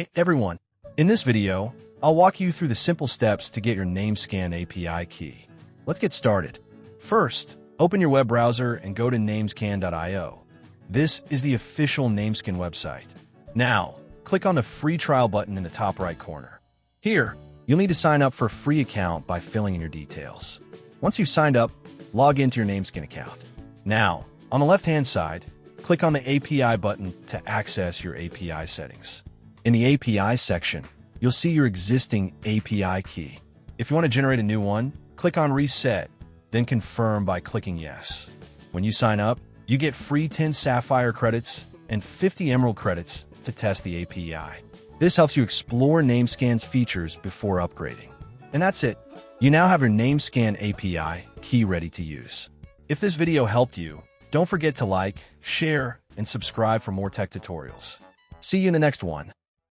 Hey everyone, in this video, I'll walk you through the simple steps to get your NameScan API key. Let's get started. First, open your web browser and go to namescan.io. This is the official NameScan website. Now, click on the free trial button in the top right corner. Here, you'll need to sign up for a free account by filling in your details. Once you've signed up, log into your NameScan account. Now, on the left-hand side, click on the API button to access your API settings. In the API section, you'll see your existing API key. If you want to generate a new one, click on Reset, then confirm by clicking Yes. When you sign up, you get free 10 Sapphire credits and 50 Emerald credits to test the API. This helps you explore NameScan's features before upgrading. And that's it. You now have your NameScan API key ready to use. If this video helped you, don't forget to like, share, and subscribe for more tech tutorials. See you in the next one.